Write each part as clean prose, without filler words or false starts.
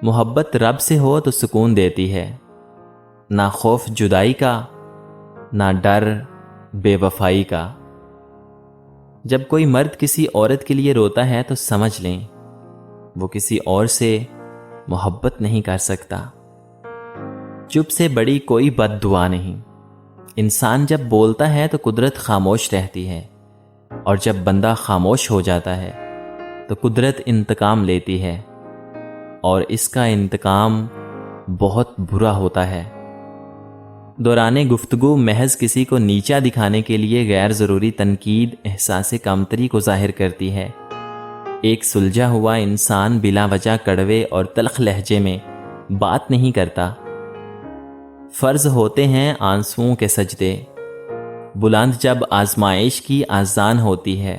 محبت رب سے ہو تو سکون دیتی ہے، نہ خوف جدائی کا، نہ ڈر بے وفائی کا۔ جب کوئی مرد کسی عورت کے لیے روتا ہے تو سمجھ لیں وہ کسی اور سے محبت نہیں کر سکتا۔ چپ سے بڑی کوئی بد دعا نہیں۔ انسان جب بولتا ہے تو قدرت خاموش رہتی ہے، اور جب بندہ خاموش ہو جاتا ہے تو قدرت انتقام لیتی ہے، اور اس کا انتقام بہت برا ہوتا ہے۔ دوران گفتگو محض کسی کو نیچا دکھانے کے لیے غیر ضروری تنقید احساس کمتری کو ظاہر کرتی ہے۔ ایک سلجھا ہوا انسان بلا وجہ کڑوے اور تلخ لہجے میں بات نہیں کرتا۔ فرض ہوتے ہیں آنسوؤں کے سجدے، بلند جب آزمائش کی آذان ہوتی ہے۔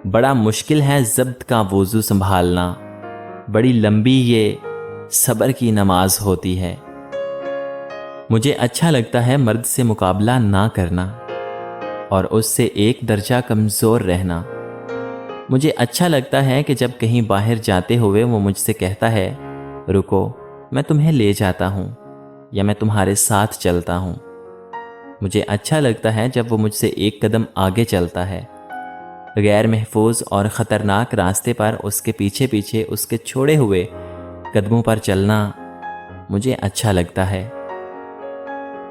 بڑا مشکل ہے ضبط کا وضو سنبھالنا، بڑی لمبی یہ صبر کی نماز ہوتی ہے۔ مجھے اچھا لگتا ہے مرد سے مقابلہ نہ کرنا اور اس سے ایک درجہ کمزور رہنا۔ مجھے اچھا لگتا ہے کہ جب کہیں باہر جاتے ہوئے وہ مجھ سے کہتا ہے رکو میں تمہیں لے جاتا ہوں، یا میں تمہارے ساتھ چلتا ہوں۔ مجھے اچھا لگتا ہے جب وہ مجھ سے ایک قدم آگے چلتا ہے۔ غیر محفوظ اور خطرناک راستے پر اس کے پیچھے پیچھے اس کے چھوڑے ہوئے قدموں پر چلنا مجھے اچھا لگتا ہے۔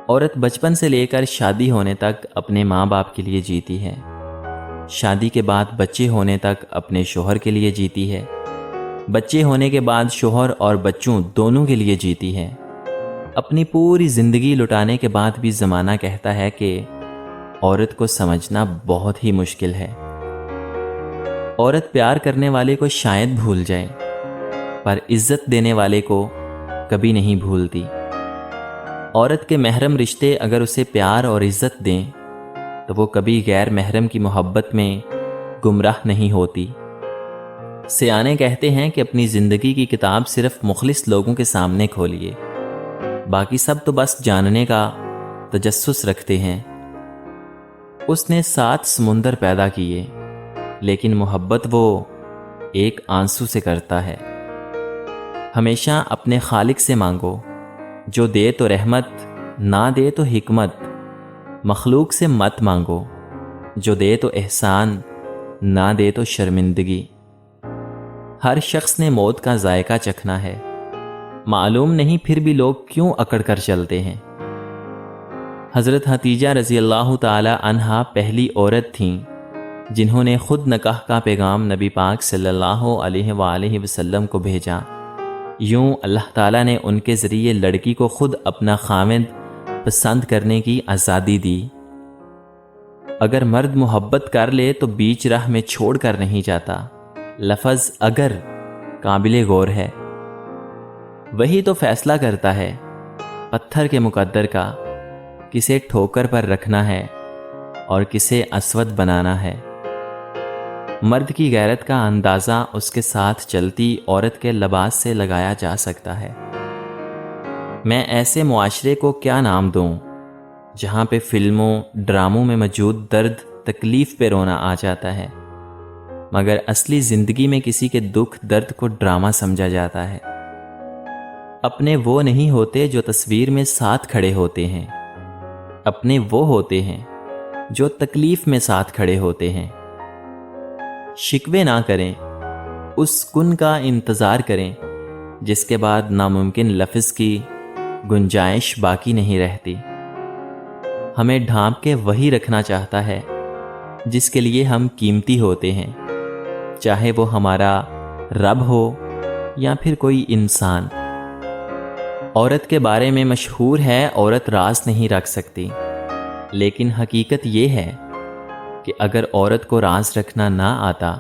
عورت بچپن سے لے کر شادی ہونے تک اپنے ماں باپ کے لیے جیتی ہے، شادی کے بعد بچے ہونے تک اپنے شوہر کے لیے جیتی ہے، بچے ہونے کے بعد شوہر اور بچوں دونوں کے لیے جیتی ہے۔ اپنی پوری زندگی لٹانے کے بعد بھی زمانہ کہتا ہے کہ عورت کو سمجھنا بہت ہی مشکل ہے۔ عورت پیار کرنے والے کو شاید بھول جائے، پر عزت دینے والے کو کبھی نہیں بھولتی۔ عورت کے محرم رشتے اگر اسے پیار اور عزت دیں تو وہ کبھی غیر محرم کی محبت میں گمراہ نہیں ہوتی۔ سیانے کہتے ہیں کہ اپنی زندگی کی کتاب صرف مخلص لوگوں کے سامنے کھولیے، باقی سب تو بس جاننے کا تجسس رکھتے ہیں۔ اس نے 7 سمندر پیدا کیے، لیکن محبت وہ ایک آنسو سے کرتا ہے۔ ہمیشہ اپنے خالق سے مانگو، جو دے تو رحمت، نہ دے تو حکمت۔ مخلوق سے مت مانگو، جو دے تو احسان، نہ دے تو شرمندگی۔ ہر شخص نے موت کا ذائقہ چکھنا ہے، معلوم نہیں پھر بھی لوگ کیوں اکڑ کر چلتے ہیں۔ حضرت حتیجہ رضی اللہ تعالی عنہا پہلی عورت تھیں جنہوں نے خود نکاح کا پیغام نبی پاک صلی اللہ علیہ وآلہ وسلم کو بھیجا۔ یوں اللہ تعالیٰ نے ان کے ذریعے لڑکی کو خود اپنا خاوند پسند کرنے کی آزادی دی۔ اگر مرد محبت کر لے تو بیچ راہ میں چھوڑ کر نہیں جاتا۔ لفظ اگر قابل غور ہے، وہی تو فیصلہ کرتا ہے پتھر کے مقدر کا، کسے ٹھوکر پر رکھنا ہے اور کسے اسود بنانا ہے۔ مرد کی غیرت کا اندازہ اس کے ساتھ چلتی عورت کے لباس سے لگایا جا سکتا ہے۔ میں ایسے معاشرے کو کیا نام دوں جہاں پہ فلموں ڈراموں میں موجود درد تکلیف پہ رونا آ جاتا ہے، مگر اصلی زندگی میں کسی کے دکھ درد کو ڈرامہ سمجھا جاتا ہے۔ اپنے وہ نہیں ہوتے جو تصویر میں ساتھ کھڑے ہوتے ہیں، اپنے وہ ہوتے ہیں جو تکلیف میں ساتھ کھڑے ہوتے ہیں۔ شکوے نہ کریں، اس کن کا انتظار کریں جس کے بعد ناممکن لفظ کی گنجائش باقی نہیں رہتی۔ ہمیں ڈھانپ کے وہی رکھنا چاہتا ہے جس کے لیے ہم قیمتی ہوتے ہیں، چاہے وہ ہمارا رب ہو یا پھر کوئی انسان۔ عورت کے بارے میں مشہور ہے عورت راز نہیں رکھ سکتی، لیکن حقیقت یہ ہے کہ اگر عورت کو راز رکھنا نہ آتا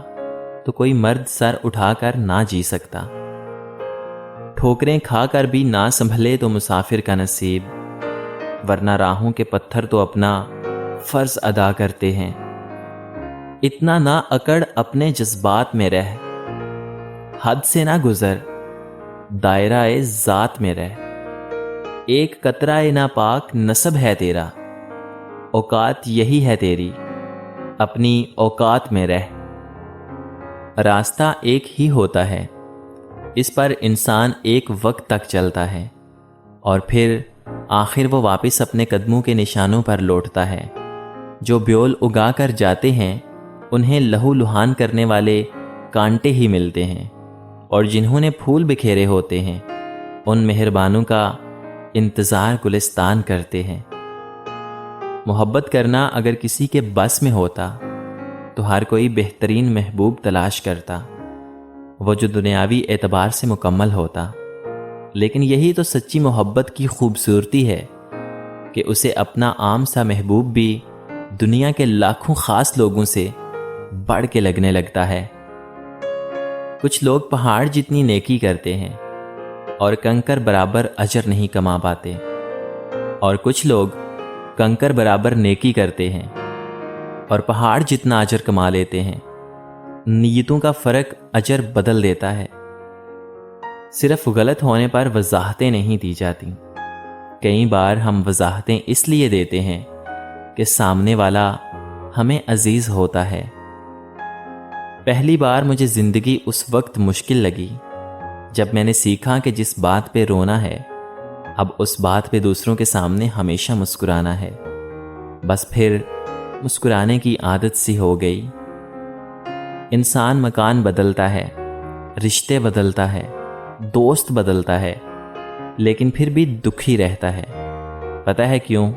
تو کوئی مرد سر اٹھا کر نہ جی سکتا۔ ٹھوکریں کھا کر بھی نہ سنبھلے تو مسافر کا نصیب، ورنہ راہوں کے پتھر تو اپنا فرض ادا کرتے ہیں۔ اتنا نہ اکڑ اپنے جذبات میں رہ، حد سے نہ گزر، دائرہ ذات میں رہ۔ ایک قطرہ ناپاک نسب ہے تیرا، اوقات یہی ہے تیری، اپنی اوقات میں رہ۔ راستہ ایک ہی ہوتا ہے، اس پر انسان ایک وقت تک چلتا ہے اور پھر آخر وہ واپس اپنے قدموں کے نشانوں پر لوٹتا ہے۔ جو بیول اگا کر جاتے ہیں انہیں لہو لہان کرنے والے کانٹے ہی ملتے ہیں، اور جنہوں نے پھول بکھیرے ہوتے ہیں ان مہربانوں کا انتظار گلستان کرتے ہیں۔ محبت کرنا اگر کسی کے بس میں ہوتا تو ہر کوئی بہترین محبوب تلاش کرتا، وہ جو دنیاوی اعتبار سے مکمل ہوتا۔ لیکن یہی تو سچی محبت کی خوبصورتی ہے کہ اسے اپنا عام سا محبوب بھی دنیا کے لاکھوں خاص لوگوں سے بڑھ کے لگنے لگتا ہے۔ کچھ لوگ پہاڑ جتنی نیکی کرتے ہیں اور کنکر برابر اجر نہیں کما پاتے، اور کچھ لوگ کنکر برابر نیکی کرتے ہیں اور پہاڑ جتنا اجر کما لیتے ہیں۔ نیتوں کا فرق اجر بدل دیتا ہے۔ صرف غلط ہونے پر وضاحتیں نہیں دی جاتی، کئی بار ہم وضاحتیں اس لیے دیتے ہیں کہ سامنے والا ہمیں عزیز ہوتا ہے۔ پہلی بار مجھے زندگی اس وقت مشکل لگی جب میں نے سیکھا کہ جس بات پہ رونا ہے اب اس بات پہ دوسروں کے سامنے ہمیشہ مسکرانا ہے۔ بس پھر مسکرانے کی عادت سی ہو گئی۔ انسان مکان بدلتا ہے، رشتے بدلتا ہے، دوست بدلتا ہے، لیکن پھر بھی دکھی رہتا ہے۔ پتہ ہے کیوں؟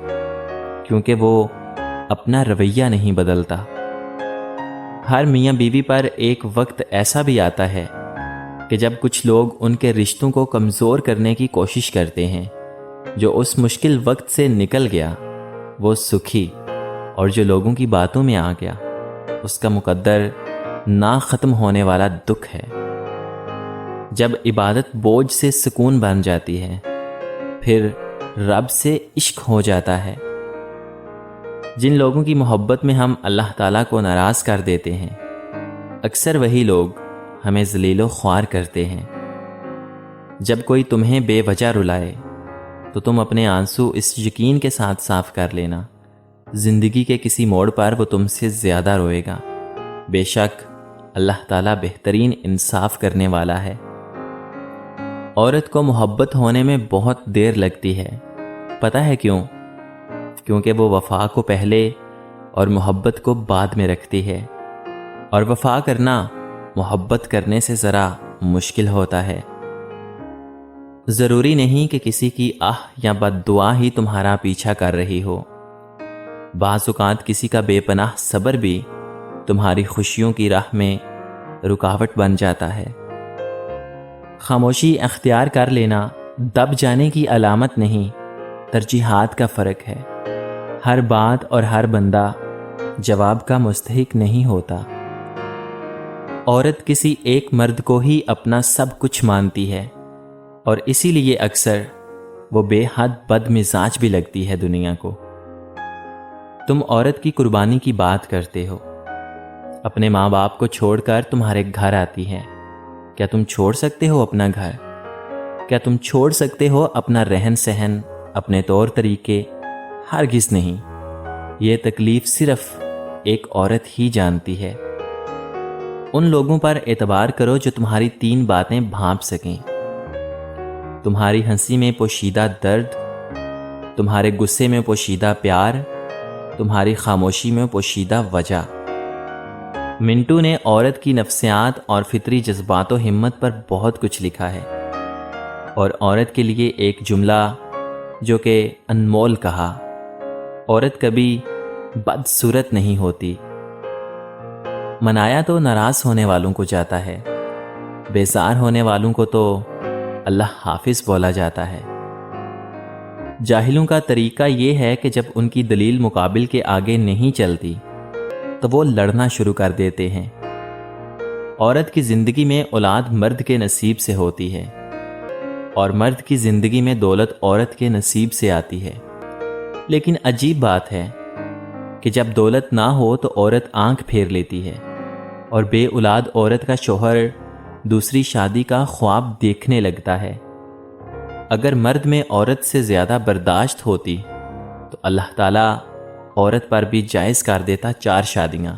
کیونکہ وہ اپنا رویہ نہیں بدلتا۔ ہر میاں بیوی پر ایک وقت ایسا بھی آتا ہے کہ جب کچھ لوگ ان کے رشتوں کو کمزور کرنے کی کوشش کرتے ہیں۔ جو اس مشکل وقت سے نکل گیا وہ سکھی، اور جو لوگوں کی باتوں میں آ گیا اس کا مقدر نہ ختم ہونے والا دکھ ہے۔ جب عبادت بوجھ سے سکون بن جاتی ہے پھر رب سے عشق ہو جاتا ہے۔ جن لوگوں کی محبت میں ہم اللہ تعالیٰ کو ناراض کر دیتے ہیں اکثر وہی لوگ ہمیں ذلیل و خوار کرتے ہیں۔ جب کوئی تمہیں بے وجہ رلائے تو تم اپنے آنسو اس یقین کے ساتھ صاف کر لینا، زندگی کے کسی موڑ پر وہ تم سے زیادہ روئے گا۔ بے شک اللہ تعالیٰ بہترین انصاف کرنے والا ہے۔ عورت کو محبت ہونے میں بہت دیر لگتی ہے۔ پتہ ہے کیوں؟ کیونکہ وہ وفا کو پہلے اور محبت کو بعد میں رکھتی ہے، اور وفا کرنا محبت کرنے سے ذرا مشکل ہوتا ہے۔ ضروری نہیں کہ کسی کی آہ یا بد دعا ہی تمہارا پیچھا کر رہی ہو۔ بعض اوقات کسی کا بے پناہ صبر بھی تمہاری خوشیوں کی راہ میں رکاوٹ بن جاتا ہے۔ خاموشی اختیار کر لینا دب جانے کی علامت نہیں، ترجیحات کا فرق ہے۔ ہر بات اور ہر بندہ جواب کا مستحق نہیں ہوتا۔ عورت کسی ایک مرد کو ہی اپنا سب کچھ مانتی ہے، اور اسی لیے اکثر وہ بے حد بد مزاج بھی لگتی ہے دنیا کو۔ تم عورت کی قربانی کی بات کرتے ہو، اپنے ماں باپ کو چھوڑ کر تمہارے گھر آتی ہے۔ کیا تم چھوڑ سکتے ہو اپنا گھر؟ کیا تم چھوڑ سکتے ہو اپنا رہن سہن، اپنے طور طریقے؟ ہرگز نہیں۔ یہ تکلیف صرف ایک عورت ہی جانتی ہے۔ ان لوگوں پر اعتبار کرو جو تمہاری 3 باتیں بھانپ سکیں: تمہاری ہنسی میں پوشیدہ درد، تمہارے غصے میں پوشیدہ پیار، تمہاری خاموشی میں پوشیدہ وجہ۔ منٹو نے عورت کی نفسیات اور فطری جذبات و ہمت پر بہت کچھ لکھا ہے، اور عورت کے لیے ایک جملہ جو کہ انمول کہا: عورت کبھی بدصورت نہیں ہوتی۔ منایا تو ناراض ہونے والوں کو جاتا ہے، بیزار ہونے والوں کو تو اللہ حافظ بولا جاتا ہے۔ جاہلوں کا طریقہ یہ ہے کہ جب ان کی دلیل مقابل کے آگے نہیں چلتی تو وہ لڑنا شروع کر دیتے ہیں۔ عورت کی زندگی میں اولاد مرد کے نصیب سے ہوتی ہے، اور مرد کی زندگی میں دولت عورت کے نصیب سے آتی ہے۔ لیکن عجیب بات ہے کہ جب دولت نہ ہو تو عورت آنکھ پھیر لیتی ہے، اور بے اولاد عورت کا شوہر دوسری شادی کا خواب دیکھنے لگتا ہے۔ اگر مرد میں عورت سے زیادہ برداشت ہوتی تو اللہ تعالیٰ عورت پر بھی جائز کر دیتا 4 شادیاں۔